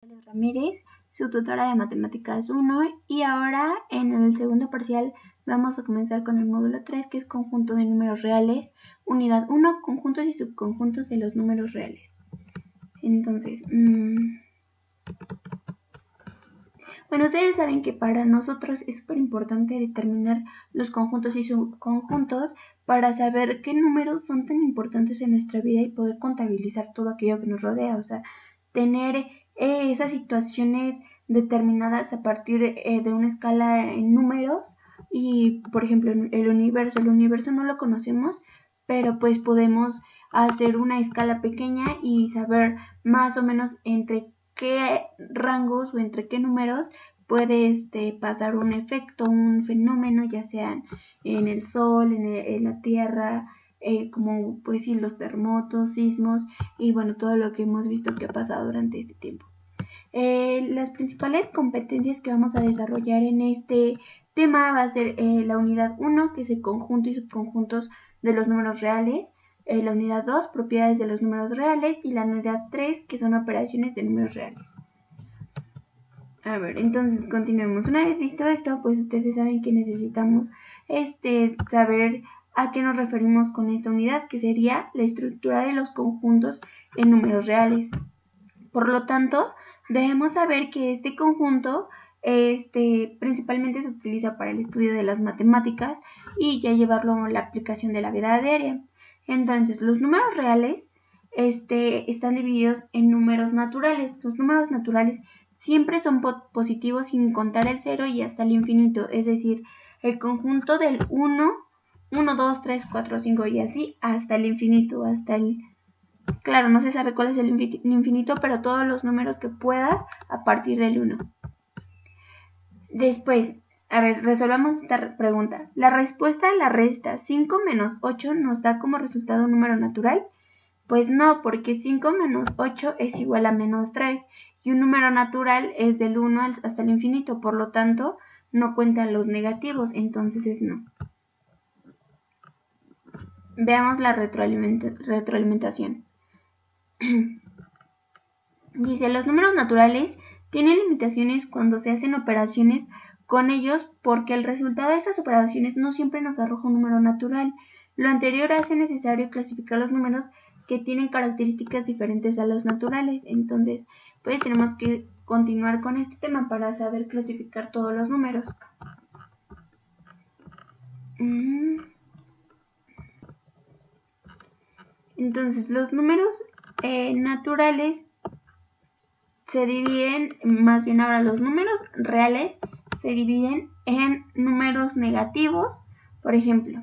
Ramírez, su tutora de Matemáticas 1, y ahora en el segundo parcial vamos a comenzar con el módulo 3, que es conjunto de números reales, unidad 1, conjuntos y subconjuntos de los números reales. Entonces, bueno, ustedes saben que para nosotros es súper importante determinar los conjuntos y subconjuntos para saber qué números son tan importantes en nuestra vida y poder contabilizar todo aquello que nos rodea, o sea, tener esas situaciones determinadas a partir de una escala en números. Y por ejemplo, el universo no lo conocemos, pero pues podemos hacer una escala pequeña y saber más o menos entre qué rangos o entre qué números puede pasar un efecto, un fenómeno, ya sea en el sol, en la tierra, como pues sí, los terremotos, sismos y bueno, todo lo que hemos visto que ha pasado durante este tiempo. Las principales competencias que vamos a desarrollar en este tema va a ser la unidad 1, que es el conjunto y subconjuntos de los números reales, la unidad 2, propiedades de los números reales, y la unidad 3, que son operaciones de números reales. A ver, entonces continuemos. Una vez visto esto, pues ustedes saben que necesitamos saber a qué nos referimos con esta unidad, que sería la estructura de los conjuntos en números reales. Por lo tanto, debemos saber que este conjunto principalmente se utiliza para el estudio de las matemáticas y ya llevarlo a la aplicación de la vida diaria. Entonces, los números reales están divididos en números naturales. Los números naturales siempre son positivos sin contar el 0 y hasta el infinito, es decir, el conjunto del 1, 2, 3, 4, 5 y así hasta el infinito, claro, no se sabe cuál es el infinito, pero todos los números que puedas a partir del 1. Después, a ver, resolvamos esta pregunta. La respuesta a la resta 5 menos 8 nos da como resultado un número natural. Pues no, porque 5 menos 8 es igual a menos 3 y un número natural es del 1 hasta el infinito, por lo tanto no cuentan los negativos, entonces es no. Veamos la retroalimentación. Dice, los números naturales tienen limitaciones cuando se hacen operaciones con ellos porque el resultado de estas operaciones no siempre nos arroja un número natural. Lo anterior hace necesario clasificar los números que tienen características diferentes a los naturales. Entonces, pues tenemos que continuar con este tema para saber clasificar todos los números. Entonces, los números naturales se dividen, más bien ahora los números reales se dividen en números negativos. Por ejemplo,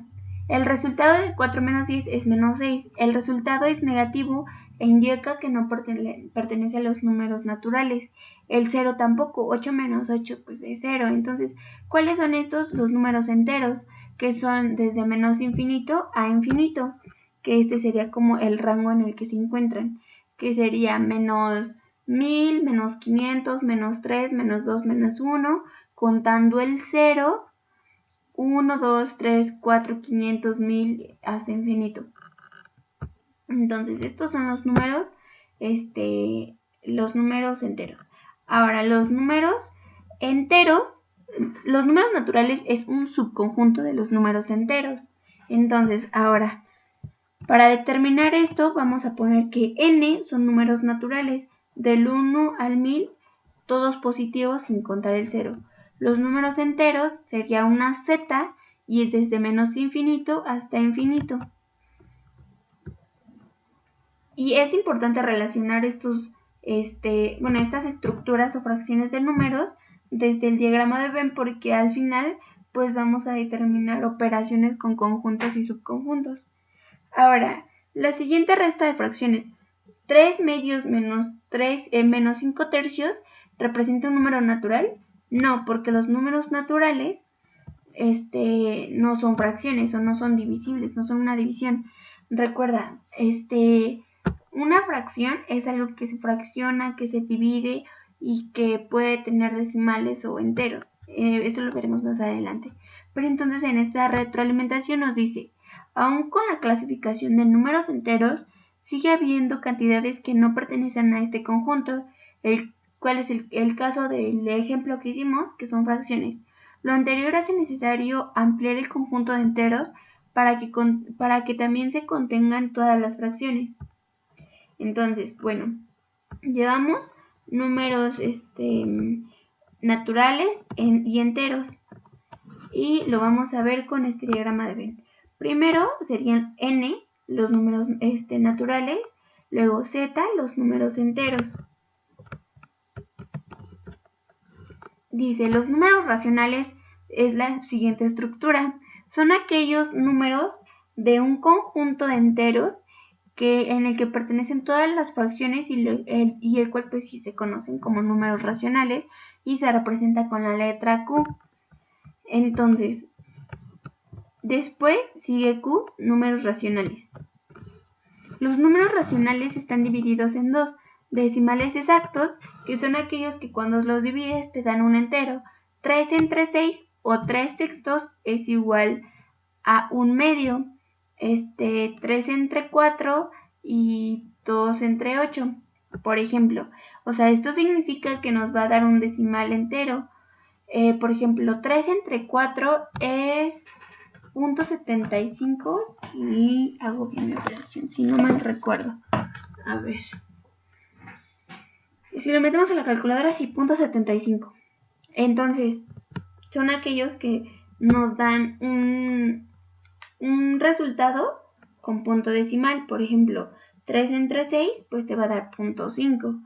el resultado de 4 menos 10 es menos 6. El resultado es negativo e indica que no pertenece a los números naturales. El 0 tampoco. 8 menos 8 pues es 0. Entonces, ¿cuáles son estos? Los números enteros, que son desde menos infinito a infinito, que este sería como el rango en el que se encuentran, que sería menos 1000, menos 500, menos 3, menos 2, menos 1, contando el 0, 1, 2, 3, 4, 500, 1000, hasta infinito. Entonces, estos son los números enteros. Ahora, los números naturales es un subconjunto de los números enteros. Entonces, ahora, para determinar esto, vamos a poner que n son números naturales, del 1 al 1000, todos positivos sin contar el 0. Los números enteros sería una z y es desde menos infinito hasta infinito. Y es importante relacionar estas estructuras o fracciones de números desde el diagrama de Venn, porque al final pues vamos a determinar operaciones con conjuntos y subconjuntos. Ahora, la siguiente resta de fracciones, 3 medios menos 5 tercios, ¿representa un número natural? No, porque los números naturales no son fracciones o no son divisibles, no son una división. Recuerda, una fracción es algo que se fracciona, que se divide y que puede tener decimales o enteros. Eso lo veremos más adelante. Pero entonces en esta retroalimentación nos dice, aún con la clasificación de números enteros, sigue habiendo cantidades que no pertenecen a este conjunto. El ¿Cuál es el caso del ejemplo que hicimos? Que son fracciones. Lo anterior hace necesario ampliar el conjunto de enteros para que también se contengan todas las fracciones. Entonces, bueno, llevamos números naturales y enteros. Y lo vamos a ver con este diagrama de Venn. Primero serían n, los números naturales, luego z, los números enteros. Dice, los números racionales es la siguiente estructura. Son aquellos números de un conjunto de enteros en el que pertenecen todas las fracciones y el cual pues sí se conocen como números racionales y se representa con la letra Q. Entonces, después sigue Q, números racionales. Los números racionales están divididos en dos: decimales exactos, que son aquellos que cuando los divides te dan un entero. 3 entre 6 o 3 sextos es igual a un medio. 3 entre 4 y 2 entre 8, por ejemplo. O sea, esto significa que nos va a dar un decimal entero. Por ejemplo, 3 entre 4 es 0.75, si hago bien la operación, si no mal recuerdo. A ver. Si lo metemos en la calculadora, sí, 0.75. Entonces, son aquellos que nos dan un resultado con punto decimal. Por ejemplo, 3 entre 6, pues te va a dar 0.5.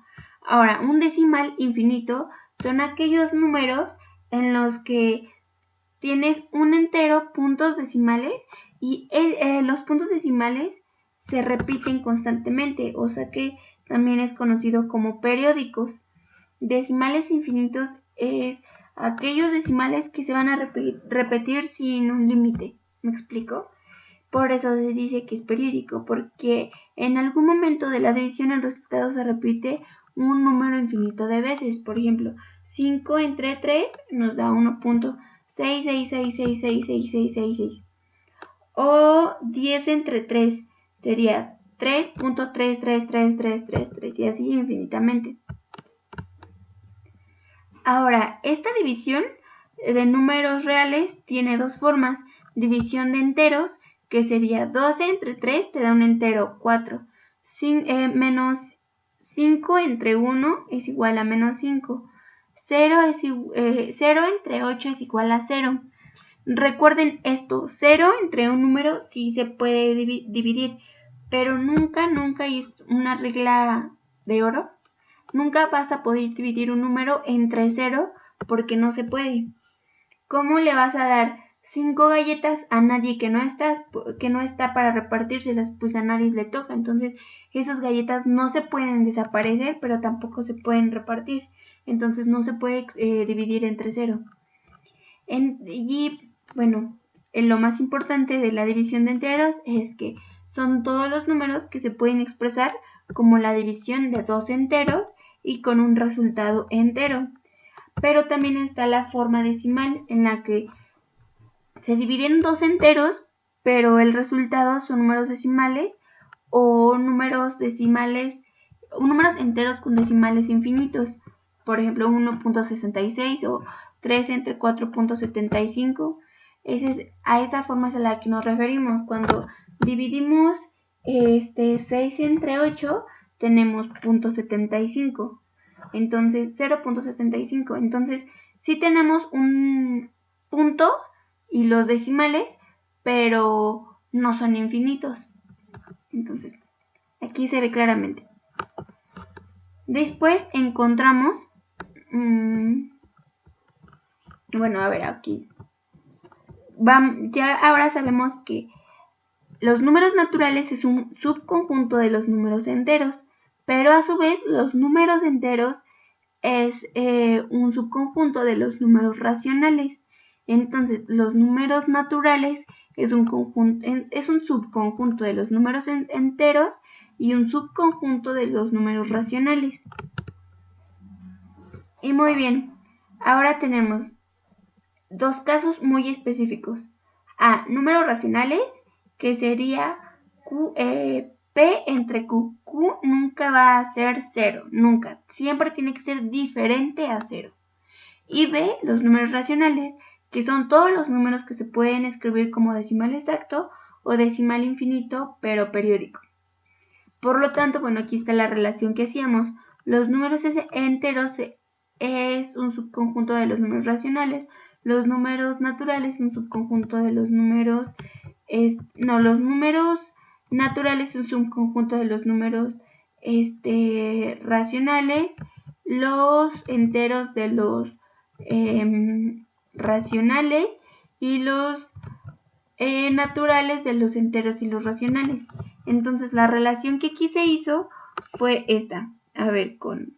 Ahora, un decimal infinito son aquellos números en los que tienes un entero, puntos decimales, y los puntos decimales se repiten constantemente, o sea que también es conocido como periódicos. Decimales infinitos es aquellos decimales que se van a repetir sin un límite. ¿Me explico? Por eso se dice que es periódico, porque en algún momento de la división el resultado se repite un número infinito de veces. Por ejemplo, 5 entre 3 nos da 1.66666666. O 10 entre 3 sería 3.333333 y así infinitamente. Ahora, esta división de números reales tiene dos formas: división de enteros, que sería 12 entre 3 te da un entero 4, menos 5 entre 1 es igual a menos 5, 0 entre 8 es igual a 0. Recuerden esto, 0 entre un número sí se puede dividir, pero nunca es una regla de oro. Nunca vas a poder dividir un número entre 0 porque no se puede. ¿Cómo le vas a dar 5 galletas a nadie que no está para repartírselas? Pues a nadie le toca. Entonces esas galletas no se pueden desaparecer, pero tampoco se pueden repartir. Entonces no se puede dividir entre 0. Y bueno, lo más importante de la división de enteros es que son todos los números que se pueden expresar como la división de dos enteros y con un resultado entero. Pero también está la forma decimal, en la que se dividen dos enteros, pero el resultado son números decimales o números enteros con decimales infinitos. Por ejemplo, 1.66 o 3 entre 4.75. A esa forma es a la que nos referimos. Cuando dividimos 6 entre 8, tenemos 0.75. Entonces, 0.75. Entonces, sí tenemos un punto y los decimales, pero no son infinitos. Entonces, aquí se ve claramente. Después encontramos, bueno, a ver, aquí. Ya ahora sabemos que los números naturales es un subconjunto de los números enteros, pero a su vez los números enteros es un subconjunto de los números racionales. Entonces, los números naturales es un subconjunto de los números enteros y un subconjunto de los números racionales. Y muy bien, ahora tenemos dos casos muy específicos. Números racionales, que sería P entre Q. Q nunca va a ser 0, nunca. Siempre tiene que ser diferente a 0. Y B, los números racionales, que son todos los números que se pueden escribir como decimal exacto o decimal infinito, pero periódico. Por lo tanto, bueno, aquí está la relación que hacíamos. Los números enteros es un subconjunto de los números racionales. Los números naturales un subconjunto de los números... los números naturales un subconjunto de los números racionales. Los enteros de los racionales y los naturales de los enteros y los racionales. Entonces la relación que aquí se hizo fue esta. A ver, con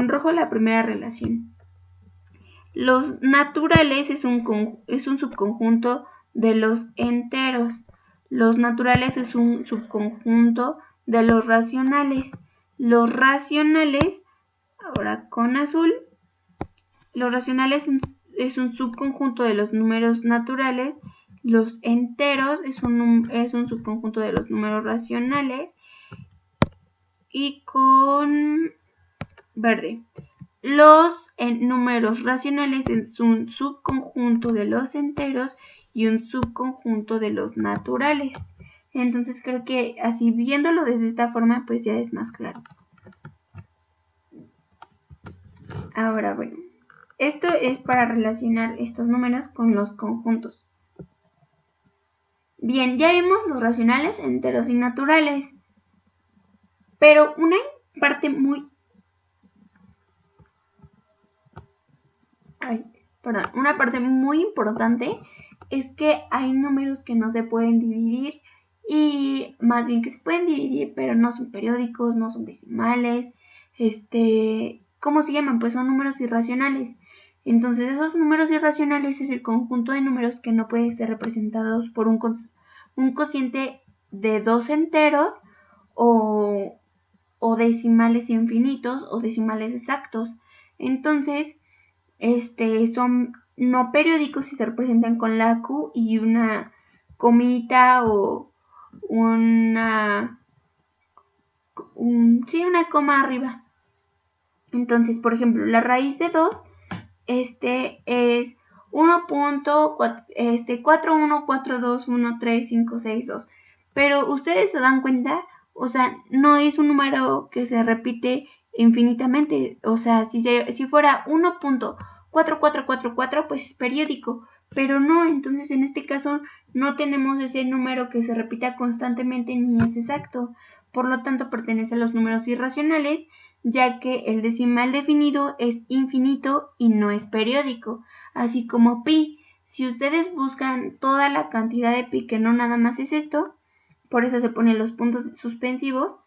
rojo la primera relación. Los naturales es un subconjunto de los enteros. Los naturales es un subconjunto de los racionales. Los racionales, ahora con azul, los racionales es un subconjunto de los números naturales. Los enteros es un subconjunto de los números racionales. Y con verde, los números racionales es un subconjunto de los enteros y un subconjunto de los naturales. Entonces creo que así viéndolo desde esta forma pues ya es más claro. Ahora bueno, esto es para relacionar estos números con los conjuntos. Bien, ya vimos los racionales, enteros y naturales. Pero una parte muy importante es que hay números que no se pueden dividir y más bien que se pueden dividir, pero no son periódicos, no son decimales, ¿cómo se llaman? Pues son números irracionales. Entonces esos números irracionales es el conjunto de números que no puede ser representados por un cociente de 2 enteros o decimales infinitos o decimales exactos. Entonces, son no periódicos si se representan con la Q y una comita o una coma arriba. Entonces, por ejemplo, la raíz de 2 es 1.41421356, pero ustedes se dan cuenta, o sea, no es un número que se repite infinitamente. O sea, si fuera 1.4444 pues es periódico, pero no. Entonces en este caso no tenemos ese número que se repita constantemente ni es exacto. Por lo tanto pertenece a los números irracionales, ya que el decimal definido es infinito y no es periódico, así como pi. Si ustedes buscan toda la cantidad de pi, que no nada más es esto, por eso se ponen los puntos suspensivos,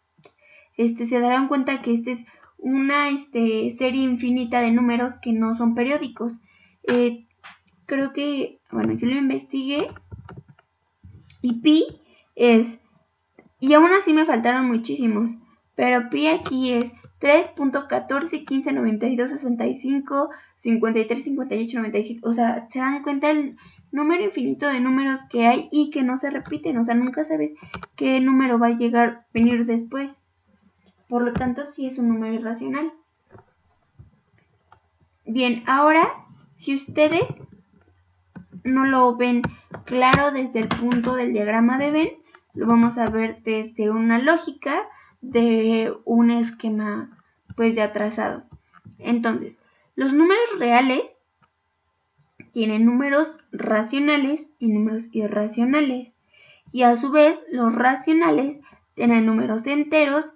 se darán cuenta que es una serie infinita de números que no son periódicos. Creo que, bueno, yo lo investigué y pi y aún así me faltaron muchísimos, pero pi aquí es 3.14, 15, 92, 65, 53, 58, 97. O sea, se dan cuenta el número infinito de números que hay y que no se repiten. O sea, nunca sabes qué número va a venir después. Por lo tanto, sí es un número irracional. Bien, ahora, si ustedes no lo ven claro desde el punto del diagrama de Venn, lo vamos a ver desde una lógica de un esquema pues ya trazado. Entonces, los números reales tienen números racionales y números irracionales, y a su vez los racionales tienen números enteros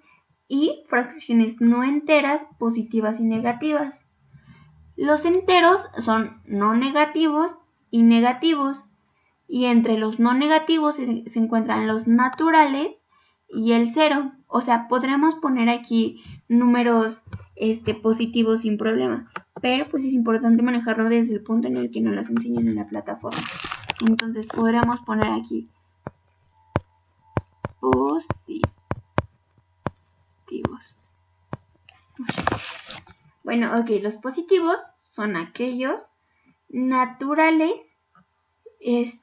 y fracciones no enteras positivas y negativas. Los enteros son no negativos y negativos, y entre los no negativos se encuentran los naturales y el 0. O sea, podremos poner aquí números positivos sin problema, pero pues es importante manejarlo desde el punto en el que nos las enseñan en la plataforma. Entonces podríamos poner aquí positivos. Bueno, ok, los positivos son aquellos naturales y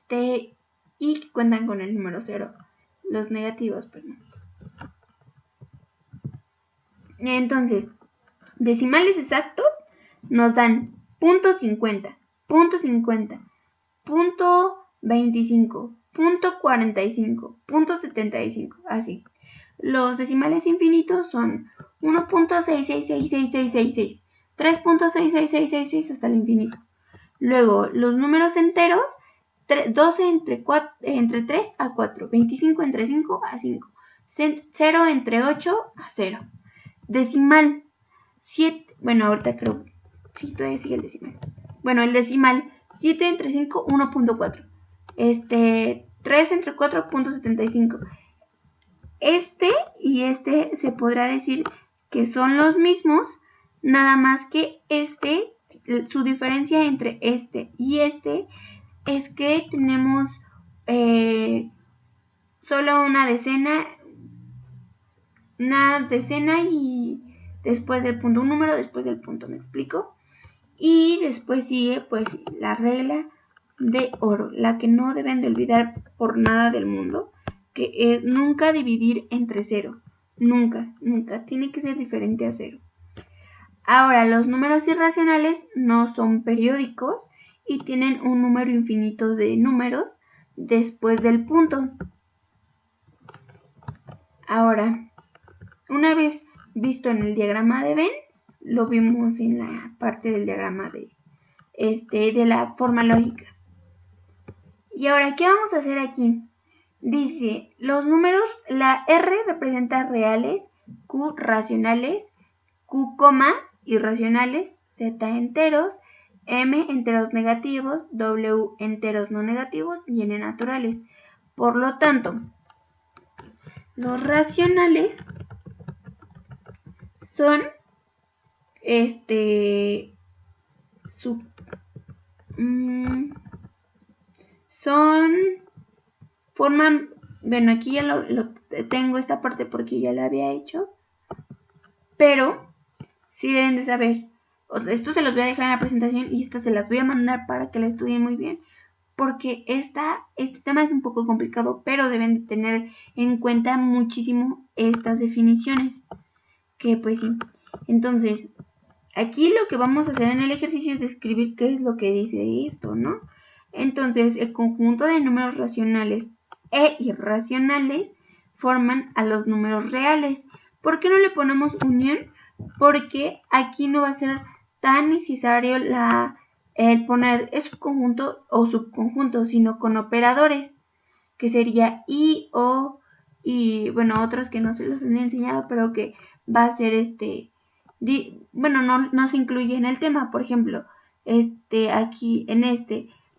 que cuentan con el número 0. Los negativos, pues no. Entonces, decimales exactos nos dan .50, .50, .25, .45, .75, así. Los decimales infinitos son 1.666666, 3.66666 hasta el infinito. Luego, los números enteros, 12 entre 3 a 4, 25 entre 5 a 5, 0 entre 8 a 0. Decimal, 7, bueno, ahorita creo, sí, todavía sigue el decimal. Bueno, el decimal, 7 entre 5, 1.4. 3 entre 4, .75. Este y este se podrá decir que son los mismos, nada más que su diferencia entre este y este es que tenemos solo una decena y después del punto un número, después del punto, ¿me explico? Y después sigue pues la regla de oro, la que no deben de olvidar por nada del mundo, que es nunca dividir entre 0. Nunca, tiene que ser diferente a 0. Ahora, los números irracionales no son periódicos y tienen un número infinito de números después del punto. Ahora, una vez visto en el diagrama de Venn, lo vimos en la parte del diagrama de la forma lógica. Y ahora, ¿qué vamos a hacer aquí? Dice, los números, la R representa reales, Q racionales, Q, irracionales, Z enteros, M enteros negativos, W enteros no negativos y N naturales. Por lo tanto, los racionales son forman, bueno, aquí ya lo tengo esta parte porque ya la había hecho, pero sí deben de saber, esto se los voy a dejar en la presentación y estas se las voy a mandar para que la estudien muy bien, porque este tema es un poco complicado, pero deben de tener en cuenta muchísimo estas definiciones, que pues sí. Entonces, aquí lo que vamos a hacer en el ejercicio es describir qué es lo que dice esto, ¿no? Entonces, el conjunto de números racionales e irracionales forman a los números reales. ¿Por qué no le ponemos unión? Porque aquí no va a ser tan necesario el poner conjunto o subconjunto, sino con operadores, que sería y, o, y bueno, otros que no se los han enseñado, pero que va a ser no se incluye en el tema. Por ejemplo, aquí en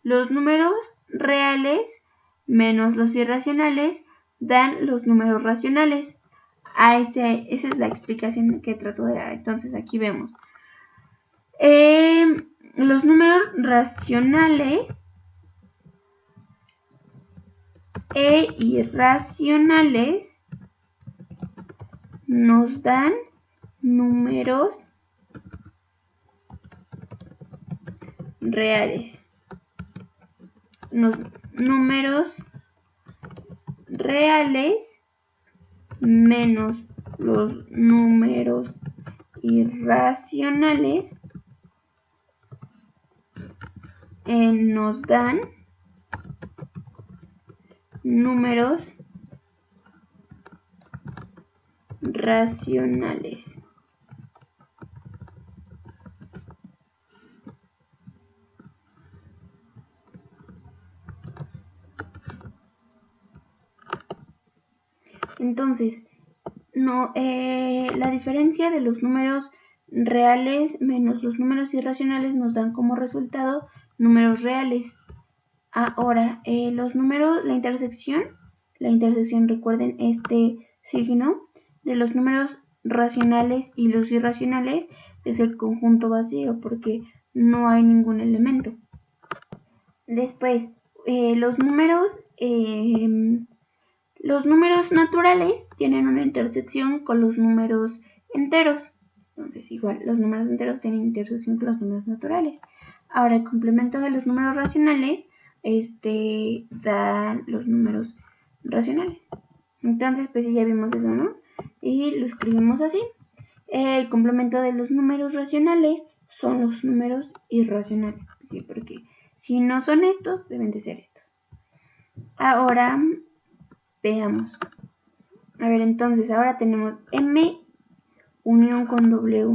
los números reales menos los irracionales dan los números racionales. Esa es la explicación que trato de dar. Entonces aquí vemos los números racionales e irracionales nos dan números reales. Los números reales menos los números irracionales nos dan números racionales. Entonces, la diferencia de los números reales menos los números irracionales nos dan como resultado números reales. Ahora, los números, la intersección, recuerden este signo de los números racionales y los irracionales es el conjunto vacío porque no hay ningún elemento. Después, los números naturales tienen una intersección con los números enteros. Entonces, igual, los números enteros tienen intersección con los números naturales. Ahora, el complemento de los números racionales dan los números racionales. Entonces, pues ya vimos eso, ¿no? Y lo escribimos así. El complemento de los números racionales son los números irracionales, ¿sí? Porque si no son estos, deben de ser estos. Ahora veamos. A ver, entonces ahora tenemos M unión con W.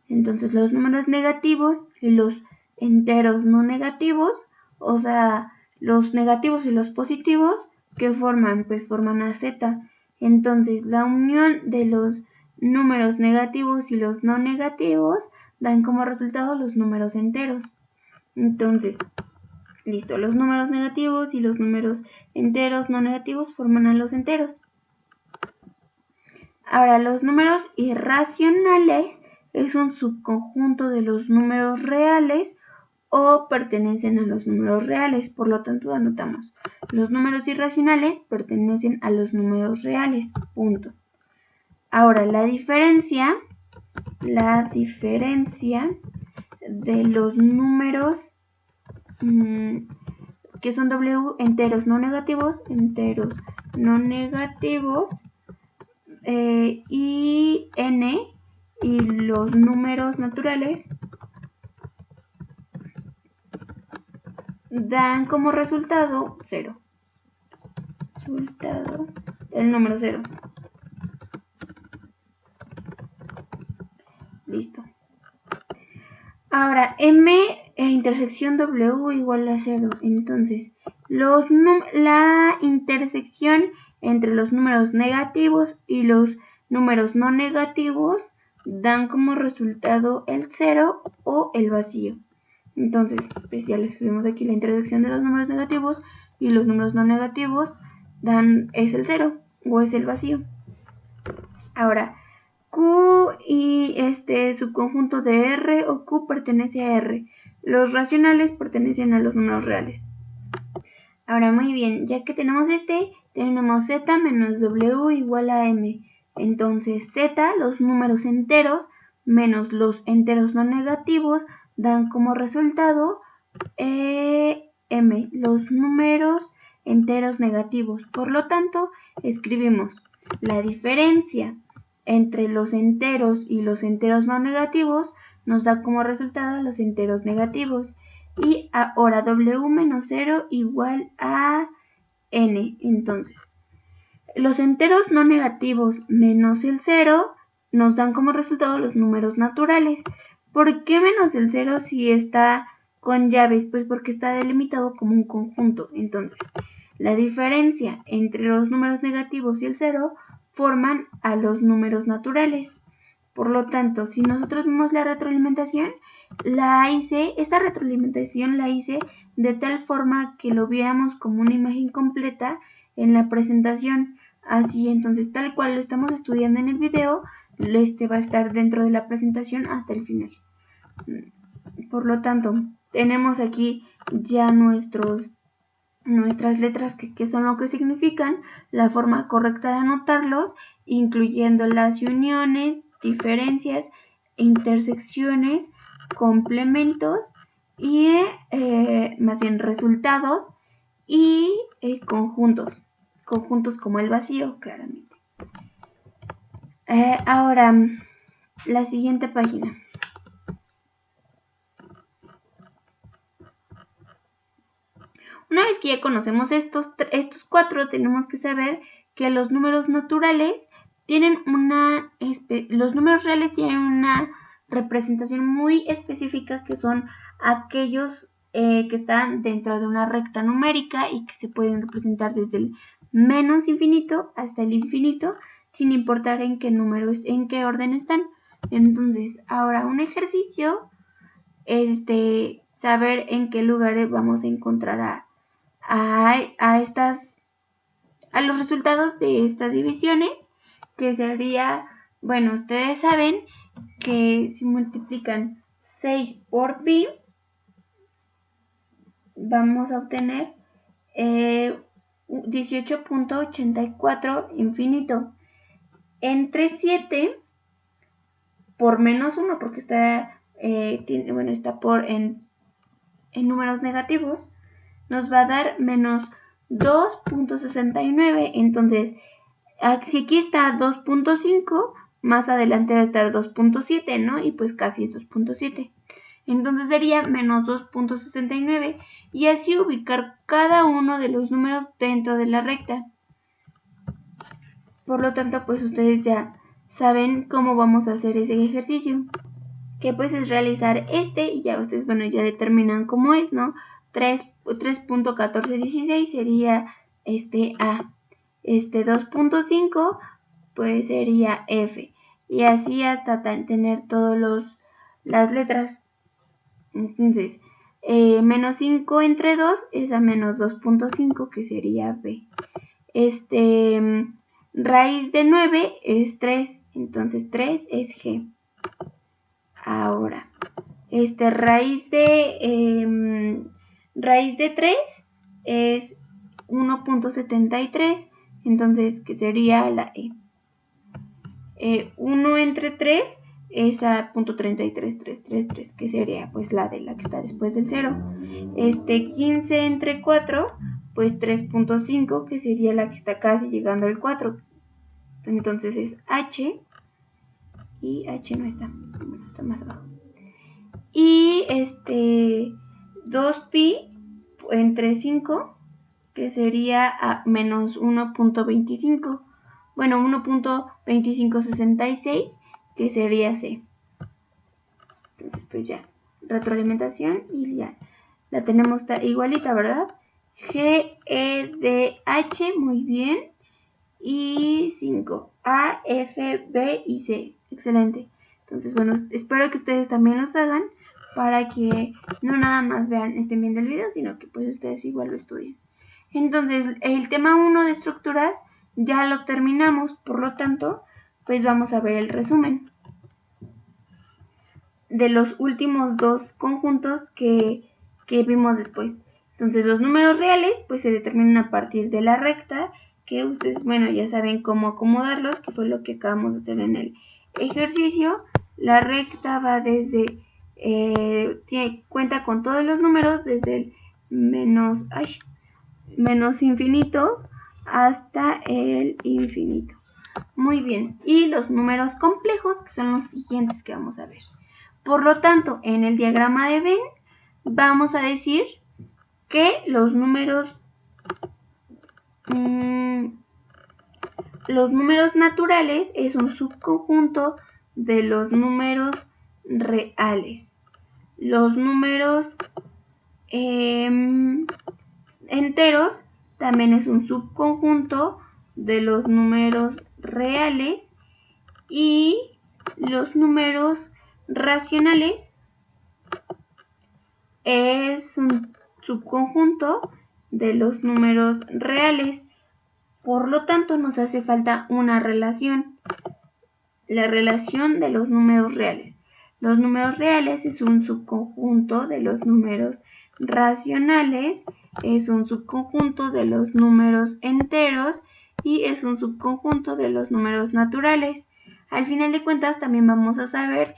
Entonces los números negativos y los enteros no negativos, o sea, los negativos y los positivos, que forman? Pues forman a Z. Entonces la unión de los números negativos y los no negativos dan como resultado los números enteros. Entonces, listo, los números negativos y los números enteros no negativos forman a los enteros. Ahora, los números irracionales es un subconjunto de los números reales o pertenecen a los números reales, por lo tanto anotamos. Los números irracionales pertenecen a los números reales, punto. Ahora, la diferencia de los números que son W, enteros no negativos, y N, y los números naturales dan como resultado 0. Resultado el número 0. Listo. Ahora, M intersección W igual a 0. Entonces, la intersección entre los números negativos y los números no negativos dan como resultado el 0 o el vacío. Entonces, pues ya lo escribimos aquí, la intersección de los números negativos y los números no negativos es el 0 o es el vacío. Ahora, Q y subconjunto de R o Q pertenece a R. Los racionales pertenecen a los números reales. Ahora, muy bien, ya que tenemos tenemos Z menos W igual a M. Entonces, Z, los números enteros, menos los enteros no negativos, dan como resultado M, los números enteros negativos. Por lo tanto, escribimos la diferencia entre los enteros y los enteros no negativos nos da como resultado los enteros negativos. Y ahora W menos 0 igual a N. Entonces, los enteros no negativos menos el 0 nos dan como resultado los números naturales. ¿Por qué menos el 0 si está con llaves? Pues porque está delimitado como un conjunto. Entonces, la diferencia entre los números negativos y el 0 forman a los números naturales. Por lo tanto, si nosotros vemos la retroalimentación, esta retroalimentación la hice de tal forma que lo viéramos como una imagen completa en la presentación. Así, entonces, tal cual lo estamos estudiando en el video, va a estar dentro de la presentación hasta el final. Por lo tanto, tenemos aquí ya nuestras letras que son lo que significan, la forma correcta de anotarlos, incluyendo las uniones, diferencias, intersecciones, complementos y más bien resultados y conjuntos como el vacío, claramente. Ahora, la siguiente página. Una vez que ya conocemos estos 4, tenemos que saber que los números naturales tienen los números reales tienen una representación muy específica, que son aquellos que están dentro de una recta numérica y que se pueden representar desde el menos infinito hasta el infinito, sin importar en qué orden están. Entonces, ahora un ejercicio es saber en qué lugares vamos a encontrar a los resultados de estas divisiones, que sería, bueno, ustedes saben que si multiplican 6 por pi, vamos a obtener 18.84 infinito. Entre 7 por menos 1, porque está en números negativos, nos va a dar menos 2.69. Entonces, si aquí está 2.5, más adelante va a estar 2.7, ¿no? Y pues casi es 2.7. Entonces sería menos 2.69 y así ubicar cada uno de los números dentro de la recta. Por lo tanto, pues ustedes ya saben cómo vamos a hacer ese ejercicio, que pues es realizar y ya ustedes, bueno, ya determinan cómo es, ¿no? 3.1416 sería A, 2.5 pues sería F, y así hasta tener todas las letras. Entonces, menos 5 entre 2 es a menos 2.5, que sería B. Raíz de 9 es 3, entonces 3 es G. Ahora, raíz de 3 es 1.73, entonces que sería la E. 1 entre 3 es a .33333, que sería pues la que está después del 0. 15 entre 4, pues 3.5, que sería la que está casi llegando al 4. Entonces es H, y H no está, bueno, está más abajo. Y 2pi entre 5, que sería a menos 1.25. Bueno, 1.2566, que sería C. Entonces, pues ya, retroalimentación y ya. La tenemos igualita, ¿verdad? G, E, D, H, muy bien. Y 5, A, F, B y C. Excelente. Entonces, bueno, espero que ustedes también los hagan para que no nada más estén viendo el video, sino que pues ustedes igual lo estudien. Entonces, el tema 1 de estructuras ya lo terminamos, por lo tanto, pues vamos a ver el resumen de los últimos dos conjuntos que vimos después. Entonces, los números reales pues se determinan a partir de la recta, que ustedes, bueno, ya saben cómo acomodarlos, que fue lo que acabamos de hacer en el ejercicio. La recta va desde, cuenta con todos los números desde el menos infinito hasta el infinito. Muy bien, y los números complejos, que son los siguientes que vamos a ver. Por lo tanto, en el diagrama de Venn vamos a decir que los números naturales es un subconjunto de los números reales. Los números enteros también es un subconjunto de los números reales, y los números racionales es un subconjunto de los números reales. Por lo tanto, nos hace falta una relación, la relación de los números reales. Los números reales es un subconjunto de los números racionales, es un subconjunto de los números enteros y es un subconjunto de los números naturales. Al final de cuentas, también vamos a saber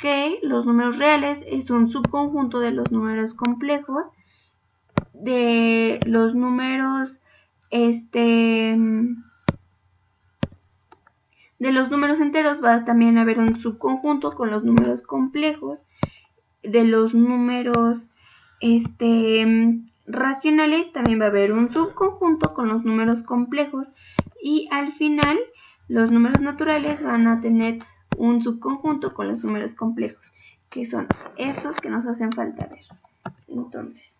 que los números reales es un subconjunto de los números complejos, de los números de los números enteros va también a haber un subconjunto con los números complejos, de los números racionales también va a haber un subconjunto con los números complejos, y al final los números naturales van a tener un subconjunto con los números complejos, que son estos que nos hacen falta ver. Entonces,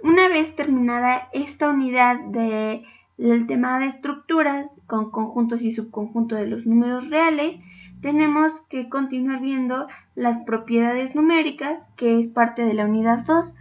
una vez terminada esta unidad del tema de estructuras con conjuntos y subconjuntos de los números reales, tenemos que continuar viendo las propiedades numéricas, que es parte de la unidad 2.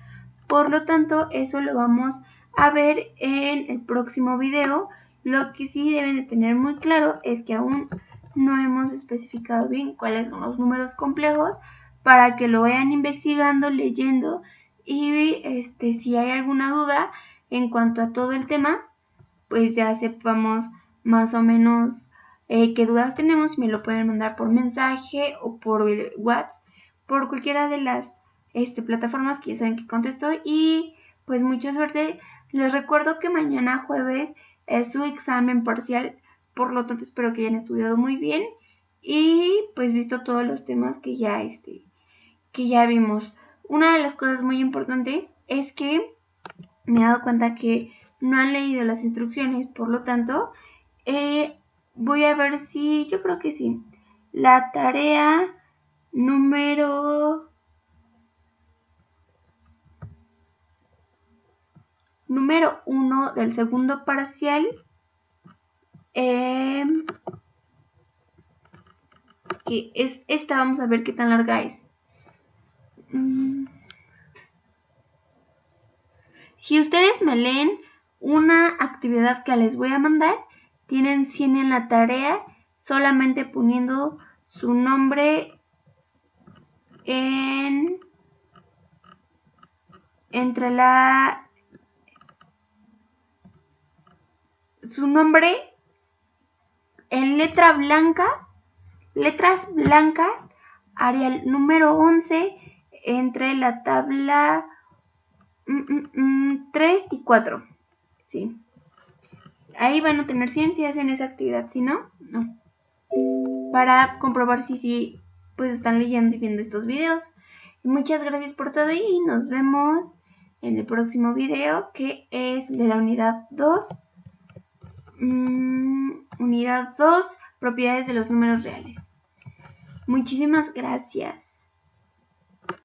Por lo tanto, eso lo vamos a ver en el próximo video. Lo que sí deben de tener muy claro es que aún no hemos especificado bien cuáles son los números complejos, para que lo vayan investigando, leyendo, y si hay alguna duda en cuanto a todo el tema, pues ya sepamos más o menos qué dudas tenemos. Me lo pueden mandar por mensaje o por WhatsApp, por cualquiera de las plataformas que ya saben que contesto. Y pues mucha suerte. Les recuerdo que mañana jueves es su examen parcial, por lo tanto espero que hayan estudiado muy bien y pues visto todos los temas que ya vimos. Una de las cosas muy importantes es que me he dado cuenta que no han leído las instrucciones, por lo tanto voy a ver si, yo creo que sí, la tarea número 1 del segundo parcial, que es esta, vamos a ver qué tan larga es. Si ustedes me leen una actividad que les voy a mandar, tienen 100 en la tarea, solamente poniendo su nombre su nombre en letras blancas, Arial número 11, entre la tabla 3 y 4. Sí. Ahí van a tener 100 si hacen esa actividad, si no, no. Para comprobar si pues están leyendo y viendo estos videos. Muchas gracias por todo y nos vemos en el próximo video, que es de la unidad 2. Unidad 2, propiedades de los números reales. Muchísimas gracias.